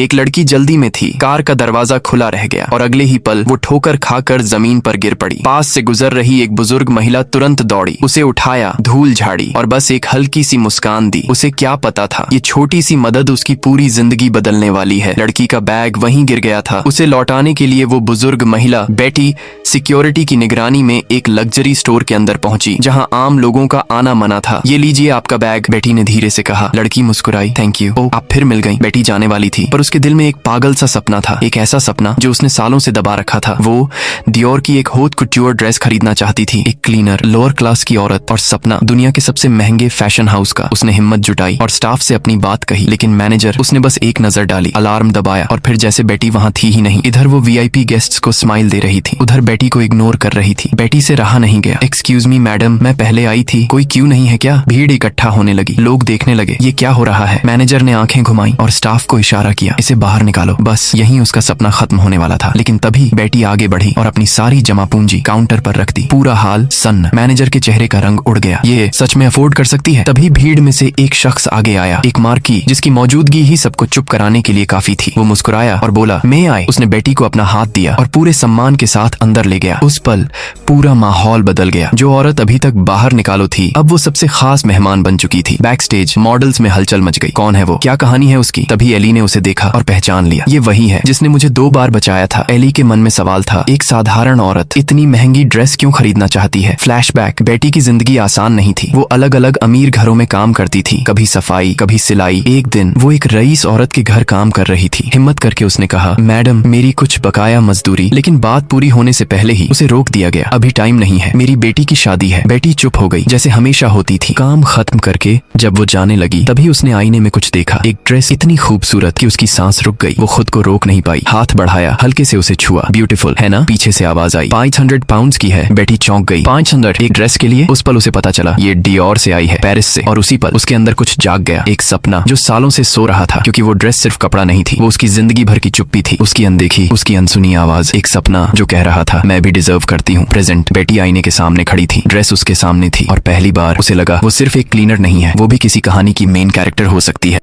एक लड़की जल्दी में थी। कार का दरवाजा खुला रह गया और अगले ही पल वो ठोकर खाकर जमीन पर गिर पड़ी। पास से गुजर रही एक बुजुर्ग महिला तुरंत दौड़ी, उसे उठाया, धूल झाड़ी और बस एक हल्की सी मुस्कान दी। उसे क्या पता था ये छोटी सी मदद उसकी पूरी जिंदगी बदलने वाली है। लड़की का बैग वहीं गिर गया था। उसे लौटाने के लिए वो बुजुर्ग महिला बेटी सिक्योरिटी की निगरानी में एक लग्जरी स्टोर के अंदर पहुंची, जहां आम लोगों का आना मना था। ये लीजिए आपका बैग, बेटी ने धीरे से कहा। लड़की मुस्कुराई। Thank you. ओ, आप फिर मिल गई। बेटी जाने वाली थी, पर उसके दिल में एक पागल सा सपना था, एक ऐसा सपना जो उसने सालों से दबा रखा था। वो डियोर की एक होट कुट्योर ड्रेस खरीदना चाहती थी। एक क्लीनर, लोअर क्लास की औरत और सपना दुनिया के सबसे महंगे फैशन हाउस का। उसने हिम्मत जुटाई और स्टाफ से अपनी बात कही, लेकिन मैनेजर, उसने बस एक नजर डाली, अलार्म दबाया और फिर जैसे बेटी वहां थी ही नहीं। इधर वो वीआईपी गेस्ट्स को स्माइल दे रही थी, उधर बेटी को इग्नोर कर रही थी। बेटी से रहा नहीं गया। एक्सक्यूज मी मैडम, मैं पहले आई थी, कोई क्यों नहीं है क्या? भीड़ इकट्ठा होने लगी, लोग देखने लगे, ये क्या हो रहा है? मैनेजर ने आंखें घुमाई और स्टाफ को इशारा किया, इसे बाहर निकालो। बस यहीं उसका सपना खत्म होने वाला था। लेकिन तभी बेटी आगे बढ़ी और अपनी सारी जमा पूंजी काउंटर पर रख दी। पूरा हाल सन्न। मैनेजर के चेहरे का रंग उड़ गया। ये सच में अफोर्ड कर सकती है? तभी भीड़ में से एक शख्स आगे आया, एक मार्की जिसकी मौजूदगी ही सबको चुप कराने के लिए काफी थी। वो मुस्कुराया और बोला, मैं आए। उसने बेटी को अपना हाथ दिया और पूरे सम्मान के साथ अंदर ले गया। उस पल पूरा माहौल बदल गया। जो औरत अभी तक बाहर निकालो थी, अब वो सबसे खास मेहमान बन चुकी थी। बैक स्टेज मॉडल्स में हलचल मच गई। कौन है वो? क्या कहानी है उसकी? तभी एली ने उसे देखा और पहचान लिया। ये वही है जिसने मुझे 2 बार बचाया था। एली के मन में सवाल था, एक साधारण औरत इतनी महंगी ड्रेस क्यों खरीदना चाहती है? फ्लैशबैक। बेटी की जिंदगी आसान नहीं थी। वो अलग अलग अमीर घरों में काम करती थी, कभी सफाई, कभी सिलाई। एक दिन वो एक रईस औरत के घर काम कर रही थी। हिम्मत करके उसने कहा, मैडम मेरी कुछ बकाया मजदूरी। लेकिन बात पूरी होने से पहले ही उसे रोक दिया गया। अभी टाइम नहीं है, मेरी बेटी की शादी है। बेटी चुप हो गई, जैसे हमेशा होती थी। काम खत्म करके जब वो जाने लगी, तभी उसने आईने में कुछ देखा। एक ड्रेस इतनी खूबसूरत कि उसकी सांस रुक गई। वो खुद को रोक नहीं पाई। हाथ बढ़ाया, हल्के से उसे छुआ। ब्यूटीफुल है ना? पीछे से आवाज आई, 500 पाउंड्स की है। बेटी चौंक गई। 500 एक ड्रेस के लिए? उस पल उसे पता चला ये डियोर से आई है, पेरिस से। और उसी पल उसके अंदर कुछ जाग गया, एक सपना जो सालों से सो रहा था। क्योंकि वो ड्रेस सिर्फ कपड़ा नहीं थी, वो उसकी जिंदगी भर की चुप्पी थी। उसकी अनदेखी, उसकी अनसुनी आवाज, एक सपना जो कह रहा था, मैं भी डिजर्व करती हूँ। प्रेजेंट। बेटी आईने के सामने खड़ी थी, ड्रेस उसके सामने थी और पहली बार उसे लगा वो सिर्फ एक क्लीनर नहीं है, वो भी किसी कहानी की मेन कैरेक्टर हो सकती है।